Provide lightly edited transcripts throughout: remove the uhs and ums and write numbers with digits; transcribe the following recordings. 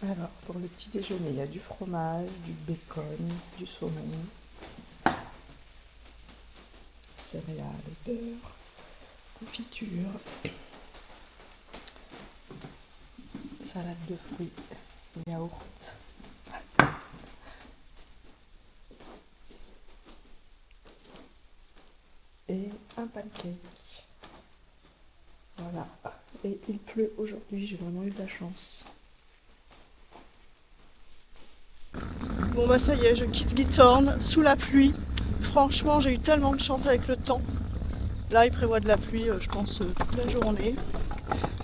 Alors, pour le petit déjeuner, il y a du fromage, du bacon, du saumon, céréales, beurre, confiture, salade de fruits, yaourt, et un pancake. Voilà. Et il pleut aujourd'hui, j'ai vraiment eu de la chance. Bon bah ça y est, je quitte Githorne sous la pluie. Franchement, j'ai eu tellement de chance avec le temps. Là, il prévoit de la pluie, je pense, toute la journée.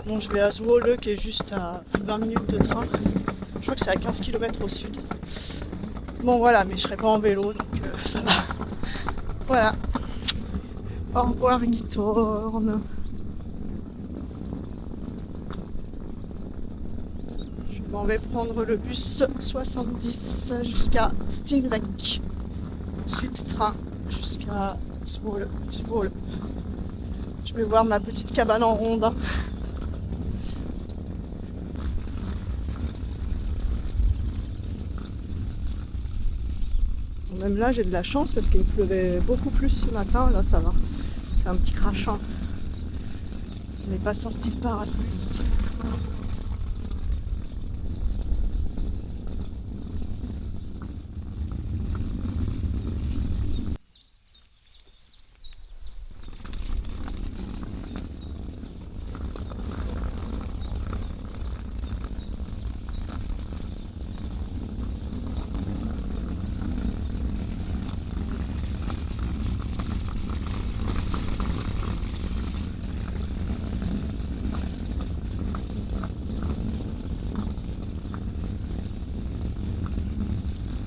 Bon, je vais à Zwolle, qui est juste à 20 minutes de train. Je crois que c'est à 15 km au sud. Bon voilà, mais je serai pas en vélo, donc ça va. Voilà. Au revoir Githorne. Je m'en vais prendre le bus 70 jusqu'à Steenwijk. Ensuite train jusqu'à Zwolle. Je vais voir ma petite cabane en ronde. Même là j'ai de la chance parce qu'il pleuvait beaucoup plus ce matin, là ça va. C'est un petit crachant. Je n'ai pas sorti de parapluie.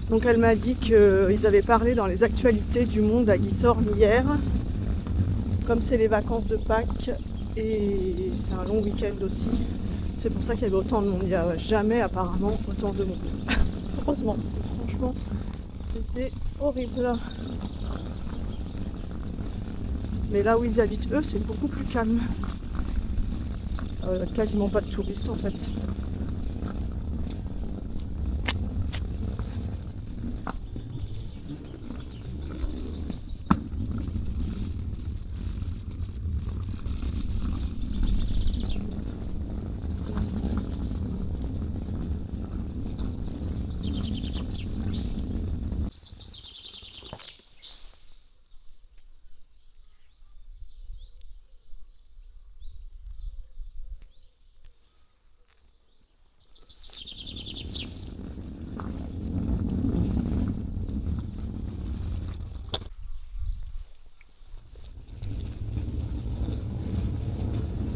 Donc elle m'a dit qu'ils avaient parlé dans les actualités du monde à Githorne hier. Comme c'est les vacances de Pâques et c'est un long week-end aussi, c'est pour ça qu'il y avait autant de monde. Il n'y a jamais apparemment autant de monde. Heureusement, parce que franchement, c'était horrible. Mais là où ils habitent eux, c'est beaucoup plus calme. Quasiment pas de touristes en fait.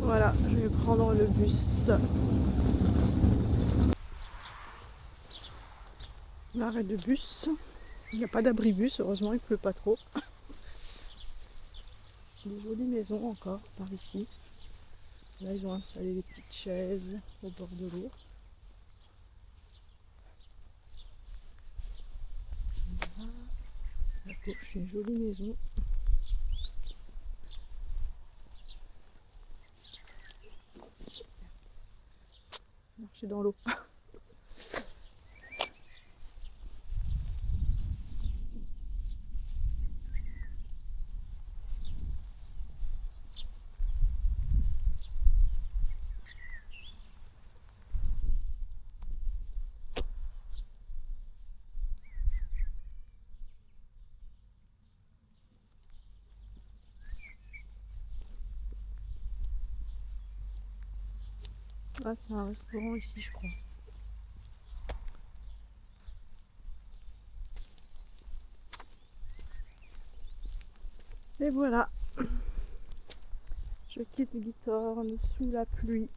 Voilà, je vais prendre le bus. L'arrêt de bus. Il n'y a pas d'abribus, heureusement il ne pleut pas trop. Des jolies maisons encore par ici. Là ils ont installé des petites chaises au bord de l'eau. Voilà. À gauche une jolie maison. Marcher dans l'eau. Ah, c'est un restaurant ici, je crois. Et voilà. Je quitte Githorne sous la pluie.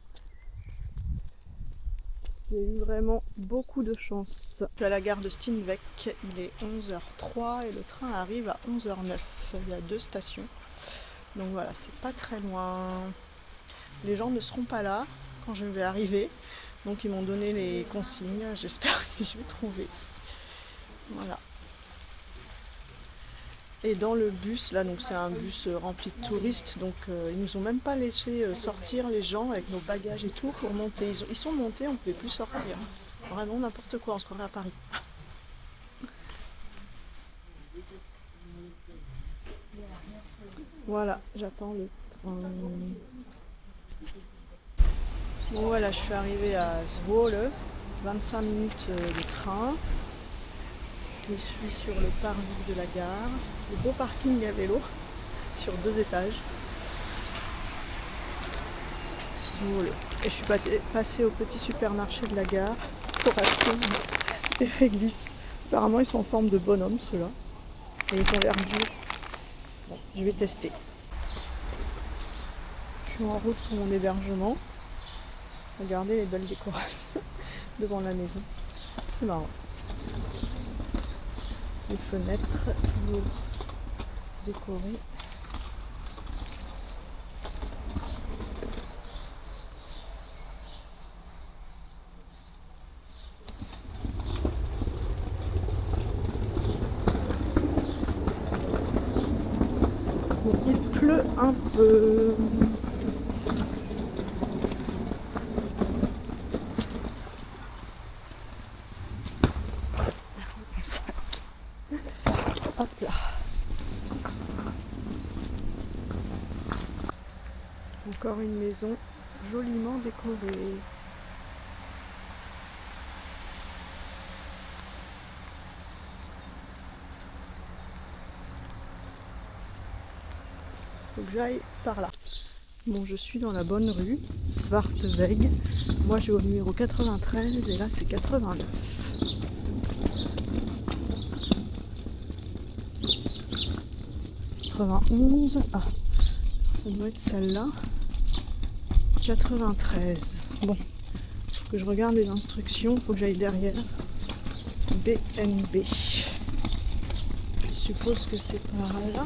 J'ai eu vraiment beaucoup de chance. Je suis à la gare de Steenwijk, il est 11h03 et le train arrive à 11h09. Il y a 2 stations. Donc voilà, c'est pas très loin. Les gens ne seront pas là quand je vais arriver. Donc ils m'ont donné les consignes. J'espère que je vais trouver. Voilà. Et dans le bus, là, donc c'est un bus rempli de touristes, donc ils nous ont même pas laissé sortir les gens avec nos bagages et tout pour monter. Ils sont montés, on ne pouvait plus sortir. Vraiment n'importe quoi, on se croirait à Paris. Voilà, j'attends le train. Bon voilà, je suis arrivée à Zwolle, 25 minutes de train. Je suis sur le parvis de la gare, le beau parking à vélo sur 2 étages. Zwolle. Et je suis passée au petit supermarché de la gare pour acheter des réglisses. Apparemment ils sont en forme de bonhomme ceux-là. Et ils ont l'air durs. Bon, je vais tester. Je suis en route pour mon hébergement. Regardez les belles décorations devant la maison. C'est marrant. Les fenêtres toujours décorées. Bon, il pleut un peu. Hop là. Encore une maison joliment décorée. Faut que j'aille par là. Bon, je suis dans la bonne rue, Svartweg. Moi, je vais au numéro 93 et là, c'est 89. Ah, ça doit être celle-là. 93. Bon, faut que je regarde les instructions, faut que j'aille derrière. BNB. Je suppose que c'est par là.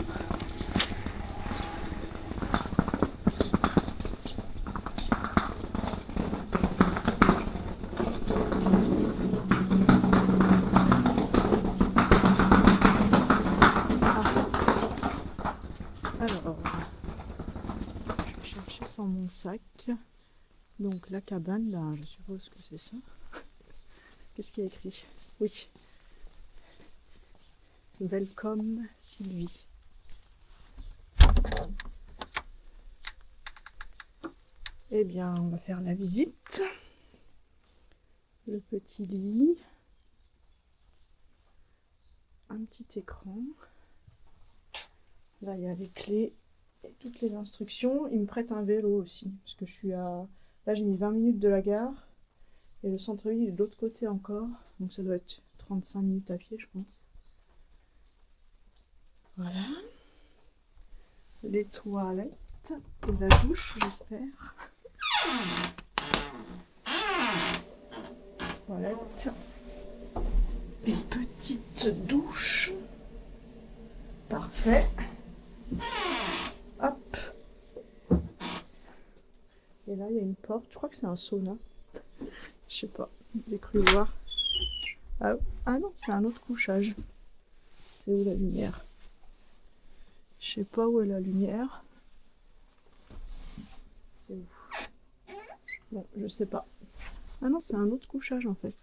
Alors, je vais chercher sans mon sac. Donc la cabane, là, je suppose que c'est ça. Qu'est-ce qu'il y a écrit? Oui. Welcome Sylvie. Eh bien, on va faire la visite. Le petit lit. Un petit écran. Là, il y a les clés et toutes les instructions. Il me prête un vélo aussi, parce que je suis à... Là, j'ai mis 20 minutes de la gare, et le centre-ville est de l'autre côté encore, donc ça doit être 35 minutes à pied, je pense. Voilà. Les toilettes et la douche, j'espère. Toilettes. Une petite douche. Parfait. Hop. Et là, il y a une porte. Je crois que c'est un sauna. Je sais pas. J'ai cru voir. Ah non, c'est un autre couchage. C'est où la lumière? Je sais pas où est la lumière. C'est où? Bon, je sais pas. Ah non, c'est un autre couchage en fait.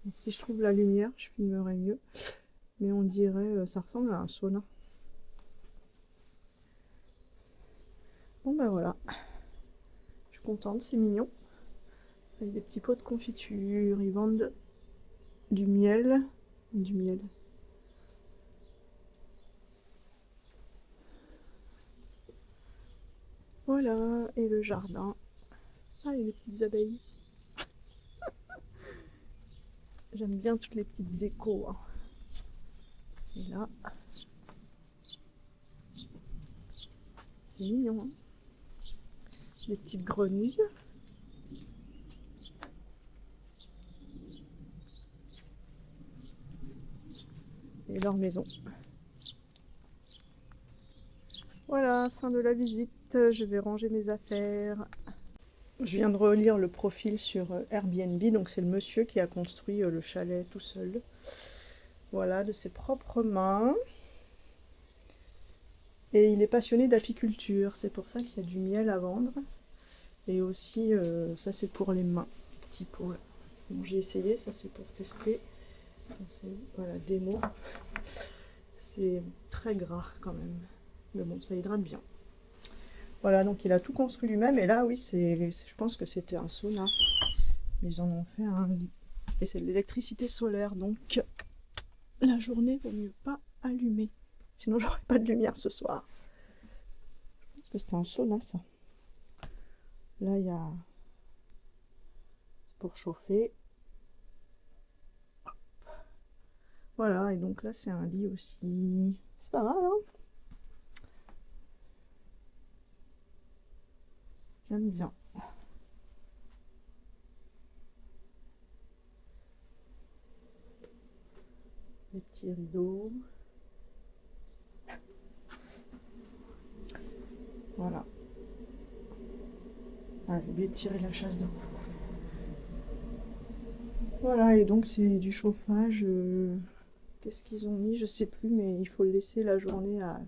Donc, si je trouve la lumière, je filmerai mieux. Mais on dirait, ça ressemble à un sauna. Bon ben voilà. Je suis contente, c'est mignon. Avec des petits pots de confiture, ils vendent du miel. Du miel. Voilà, et le jardin. Ah, et les petites abeilles. J'aime bien toutes les petites décos. Hein. Et là, c'est mignon. Hein. Des petites grenouilles. Et leur maison. Voilà, fin de la visite. Je vais ranger mes affaires. Je viens de relire le profil sur Airbnb. Donc c'est le monsieur qui a construit le chalet tout seul. Voilà, de ses propres mains. Et il est passionné d'apiculture. C'est pour ça qu'il y a du miel à vendre. Et aussi, ça c'est pour les mains, petit pot. Bon, j'ai essayé, ça c'est pour tester. Voilà, démo. C'est très gras quand même. Mais bon, ça hydrate bien. Voilà, donc il a tout construit lui-même. Et là, oui, je pense que c'était un sauna. Ils en ont fait un lit. Et c'est de l'électricité solaire, donc la journée, vaut mieux pas allumer. Sinon, j'aurai pas de lumière ce soir. Je pense que c'était un sauna, ça. Là, il y a... C'est pour chauffer. Voilà, et donc là, c'est un lit aussi. C'est pas mal, hein? J'aime bien. Des petits rideaux. Voilà. Ah, j'ai oublié de tirer la chasse d'eau. Voilà, et donc c'est du chauffage. Qu'est-ce qu'ils ont mis? Je sais plus, mais il faut le laisser la journée à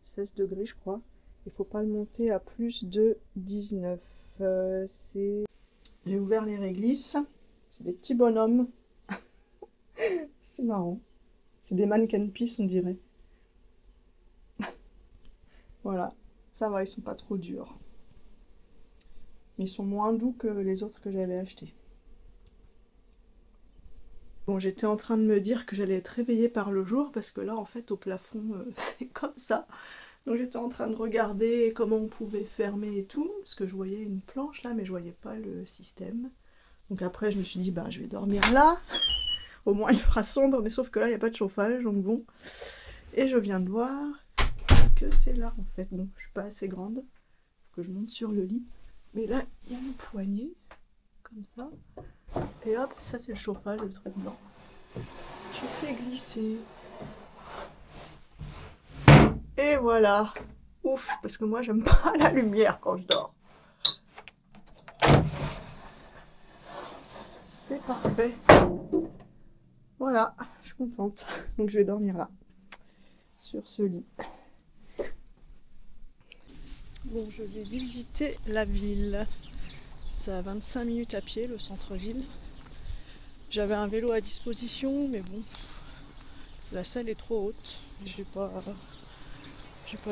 16 degrés, je crois. Il faut pas le monter à plus de 19. J'ai ouvert les réglisses. C'est des petits bonhommes. C'est marrant. C'est des mannequin pieces, on dirait. Voilà. Ça va, ils sont pas trop durs. Mais ils sont moins doux que les autres que j'avais achetés. Bon, j'étais en train de me dire que j'allais être réveillée par le jour parce que là, en fait, au plafond, c'est comme ça. Donc j'étais en train de regarder comment on pouvait fermer et tout, parce que je voyais une planche là, mais je voyais pas le système. Donc après, je me suis dit, bah, je vais dormir là. Au moins, il fera sombre, mais sauf que là, il n'y a pas de chauffage, donc bon. Et je viens de voir que c'est là, en fait. Bon, je suis pas assez grande, faut que je monte sur le lit. Mais là, il y a une poignée, comme ça. Et hop, ça c'est le chauffage, le truc blanc. Je fais glisser. Et voilà. Ouf, parce que moi j'aime pas la lumière quand je dors. C'est parfait. Voilà, je suis contente. Donc je vais dormir là, sur ce lit. Bon, je vais visiter la ville. C'est à 25 minutes à pied, le centre-ville. J'avais un vélo à disposition, mais bon, la selle est trop haute. J'ai pas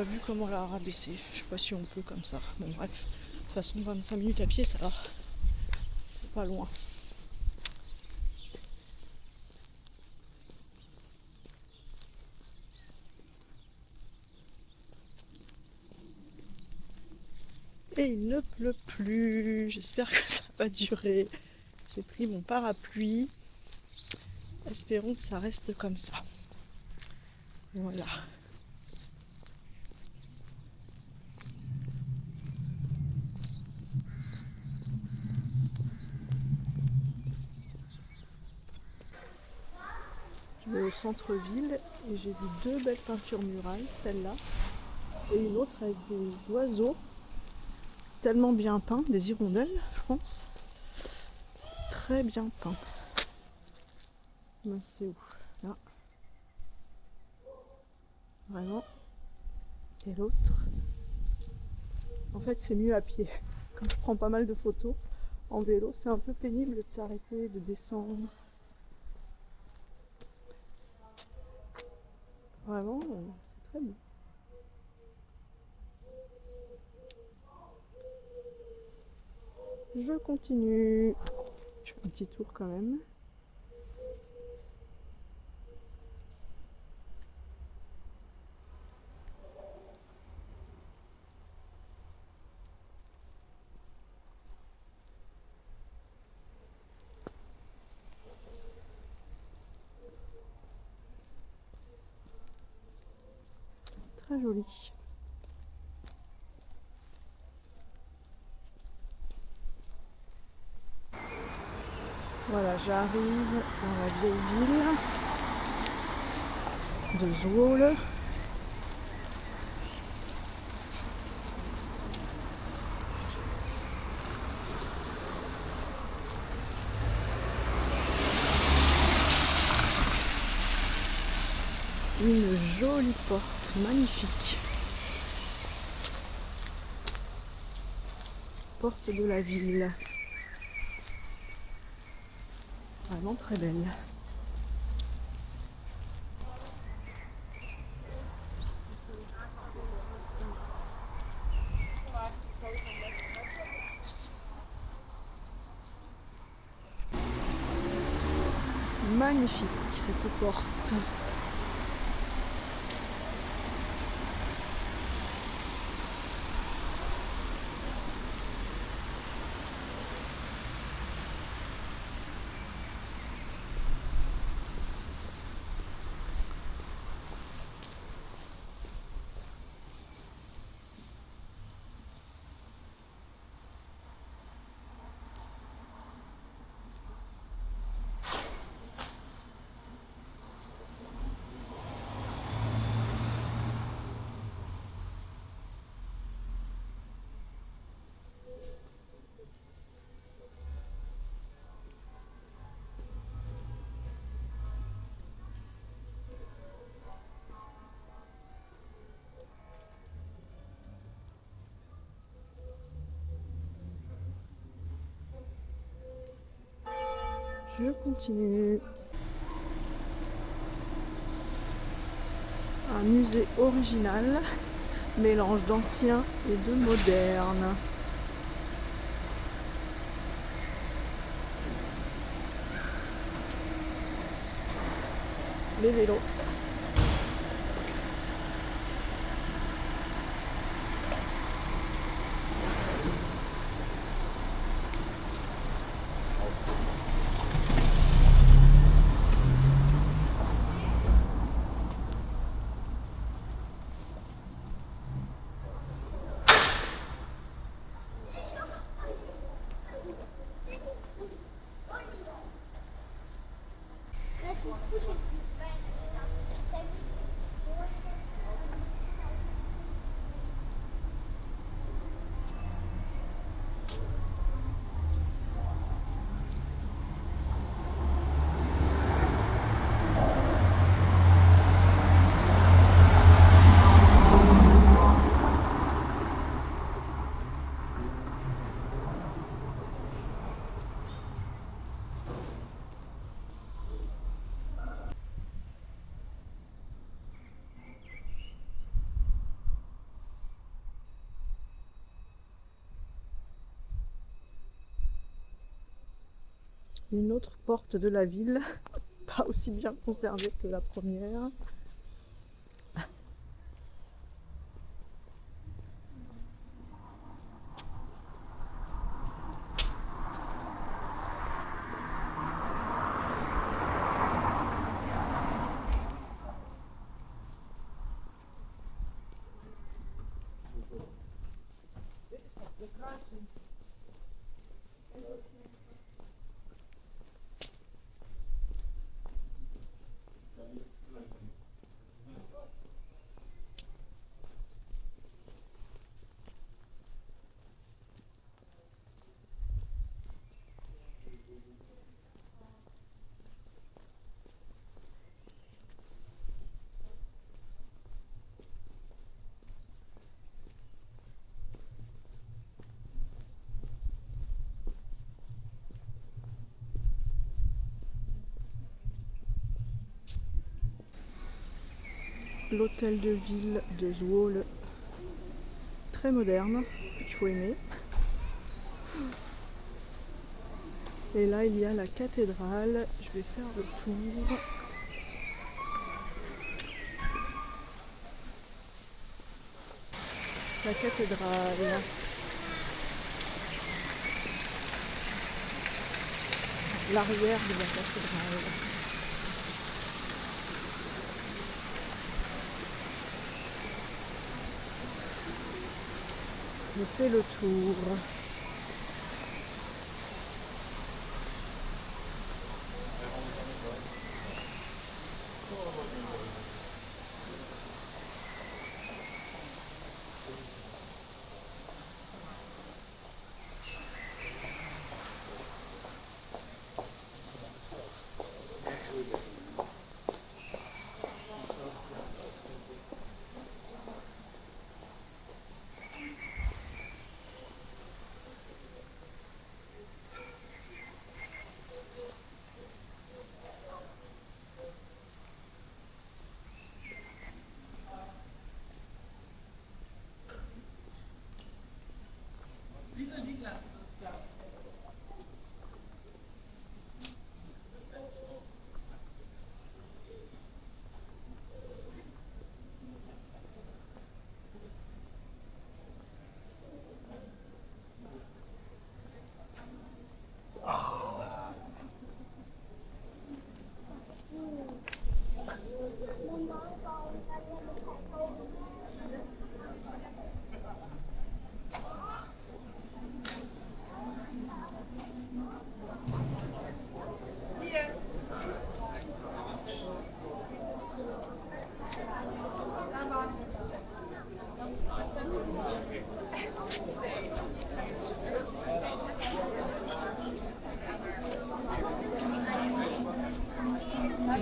vu comment la rabaisser. Je sais pas si on peut comme ça. Bon bref, de toute façon 25 minutes à pied, ça va. C'est pas loin. Et il ne pleut plus. J'espère que ça va durer. J'ai pris mon parapluie. Espérons que ça reste comme ça. Voilà. Je vais au centre-ville et j'ai vu deux belles peintures murales, celle-là et une autre avec des oiseaux tellement bien peints, des hirondelles, je pense. Très bien peints. Ben, c'est où? Là. Vraiment. Et l'autre. En fait, c'est mieux à pied. Quand je prends pas mal de photos en vélo, c'est un peu pénible de s'arrêter, de descendre. Vraiment, c'est très beau. Je continue. Je fais un petit tour quand même. Très joli. Voilà, j'arrive dans la vieille ville de Zwolle. Une jolie porte, magnifique. porte de la ville. Vraiment très belle. Magnifique cette porte. Je continue. Un musée original, mélange d'ancien et de moderne. Les vélos. Une autre porte de la ville, pas aussi bien conservée que la première. L'hôtel de ville de Zwolle, très moderne, il faut aimer. Et là il y a la cathédrale, je vais faire le tour. La cathédrale. L'arrière de la cathédrale. Je fais le tour.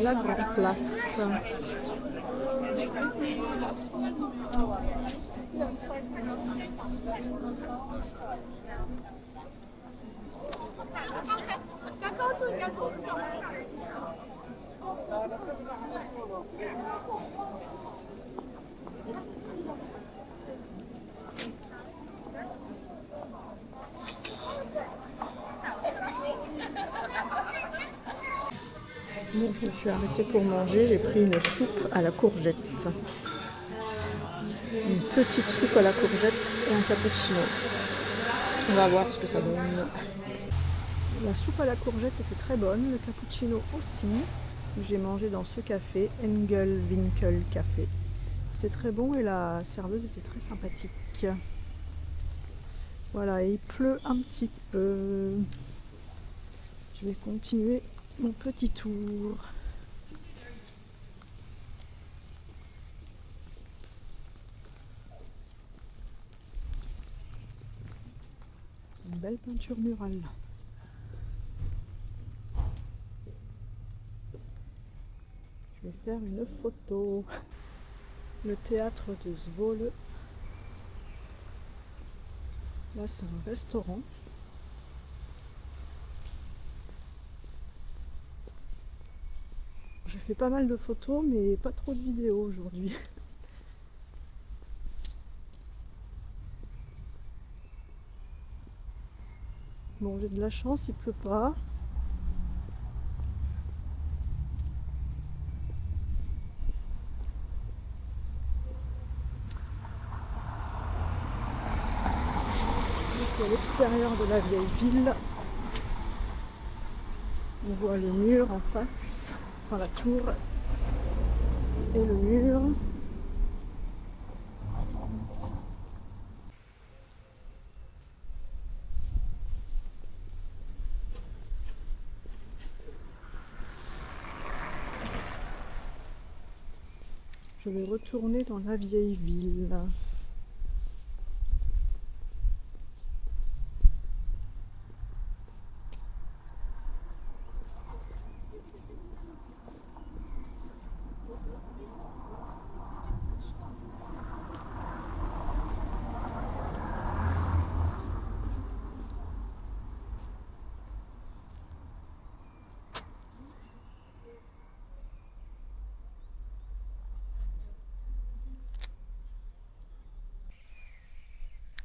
la grande place. Bon, je me suis arrêtée pour manger, j'ai pris une soupe à la courgette. Une petite soupe à la courgette et un cappuccino. On va voir ce que ça donne. La soupe à la courgette était très bonne, le cappuccino aussi. J'ai mangé dans ce café, Engelwinkel Café. C'est très bon et la serveuse était très sympathique. Voilà, et il pleut un petit peu. Je vais continuer mon petit tour. Une belle peinture murale. Je vais faire une photo. Le théâtre de Zwolle. Là, c'est un restaurant. Je fais pas mal de photos, mais pas trop de vidéos aujourd'hui. Bon, j'ai de la chance, il pleut pas. Donc, à l'extérieur de la vieille ville, on voit le mur en face, enfin la tour et le mur. Je vais retourner dans la vieille ville.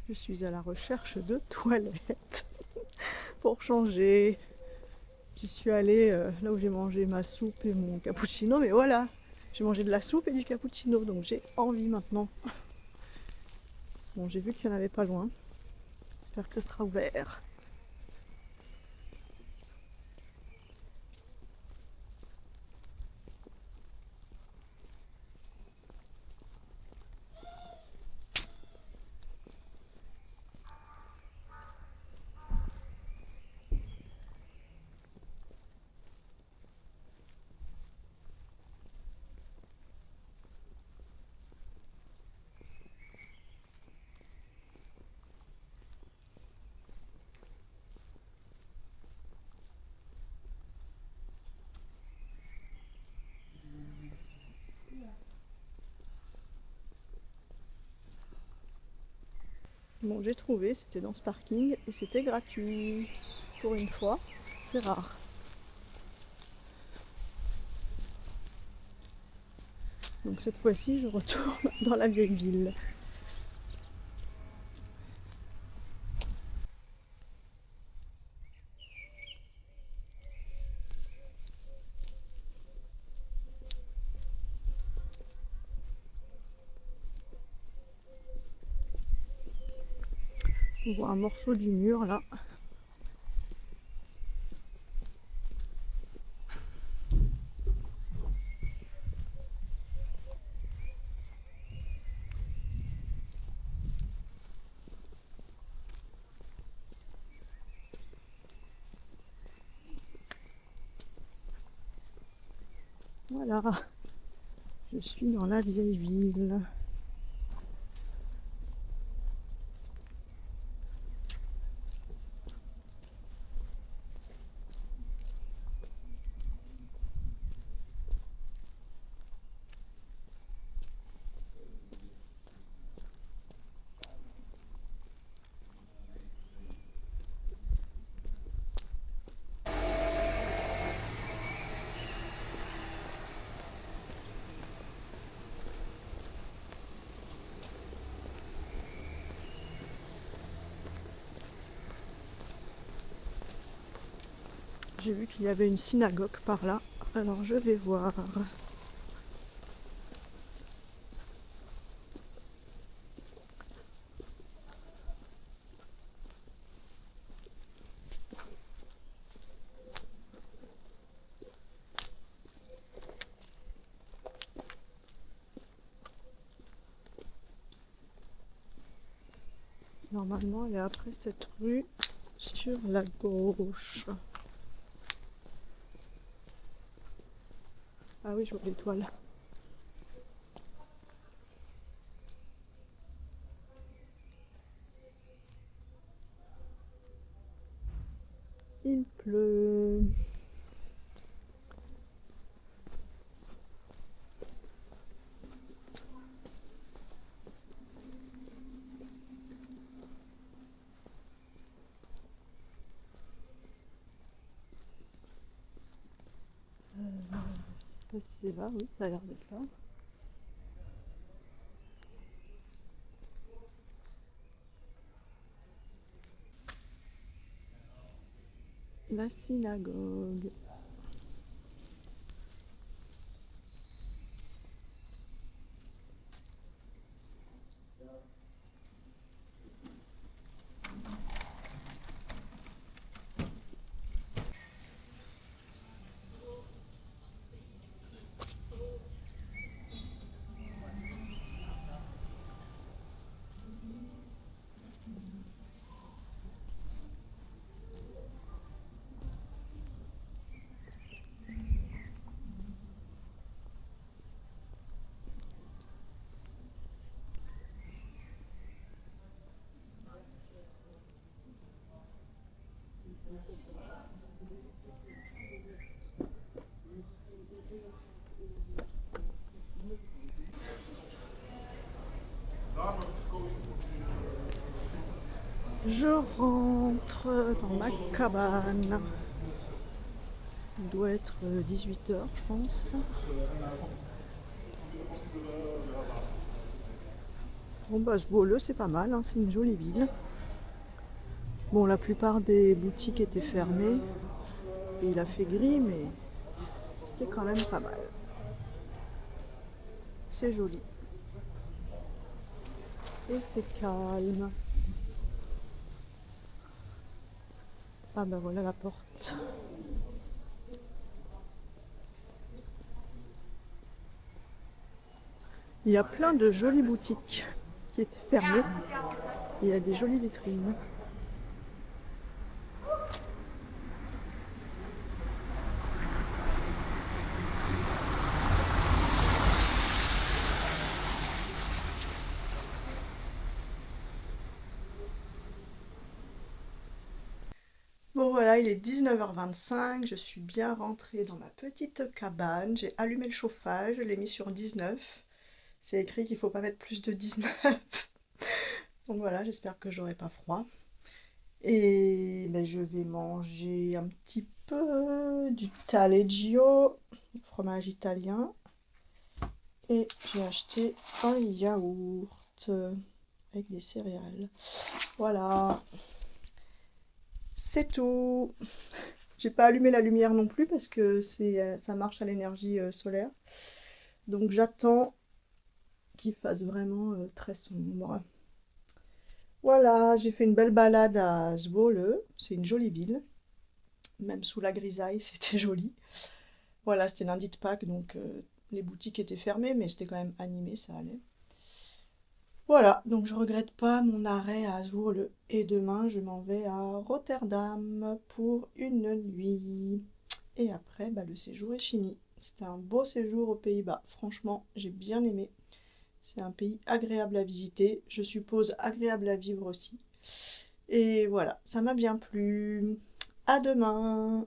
Je suis à la recherche de toilettes pour changer. J'y suis allée là où j'ai mangé ma soupe et mon cappuccino, mais voilà, j'ai mangé de la soupe et du cappuccino, donc j'ai envie maintenant. Bon, j'ai vu qu'il n'y en avait pas loin. J'espère que ce sera ouvert. Bon, j'ai trouvé, c'était dans ce parking et c'était gratuit. Pour une fois, c'est rare. Donc cette fois-ci, je retourne dans la vieille ville. On voit un morceau du mur là. Voilà, je suis dans la vieille ville. J'ai vu qu'il y avait une synagogue par là, alors je vais voir. Normalement, elle est après cette rue sur la gauche. Ah oui, je vois l'étoile. Il pleut. C'est là, oui, ça a l'air d'être là. La synagogue. Je rentre dans ma cabane. Il doit être 18 h, je pense. Bon bah Zwolle, c'est pas mal, hein, c'est une jolie ville. Bon, la plupart des boutiques étaient fermées. Et il a fait gris, mais c'était quand même pas mal. C'est joli. Et c'est calme. Ah ben voilà la porte. Il y a plein de jolies boutiques qui étaient fermées. Il y a des jolies vitrines. Bon voilà, il est 19 h 25, je suis bien rentrée dans ma petite cabane, j'ai allumé le chauffage, je l'ai mis sur 19. C'est écrit qu'il ne faut pas mettre plus de 19. Donc voilà, j'espère que j'aurai pas froid. Et ben, je vais manger un petit peu du taleggio, fromage italien. Et j'ai acheté un yaourt avec des céréales. Voilà. C'est tout. J'ai pas allumé la lumière non plus parce que ça marche à l'énergie solaire. Donc j'attends qu'il fasse vraiment très sombre. Voilà, j'ai fait une belle balade à Zwolle. C'est une jolie ville. Même sous la grisaille, c'était joli. Voilà, c'était lundi de Pâques, donc les boutiques étaient fermées, mais c'était quand même animé, ça allait. Voilà, donc je regrette pas mon arrêt à Zwolle. Et demain, je m'en vais à Rotterdam pour une nuit. Et après, bah, le séjour est fini. C'était un beau séjour aux Pays-Bas. Franchement, j'ai bien aimé. C'est un pays agréable à visiter. Je suppose agréable à vivre aussi. Et voilà, ça m'a bien plu. À demain!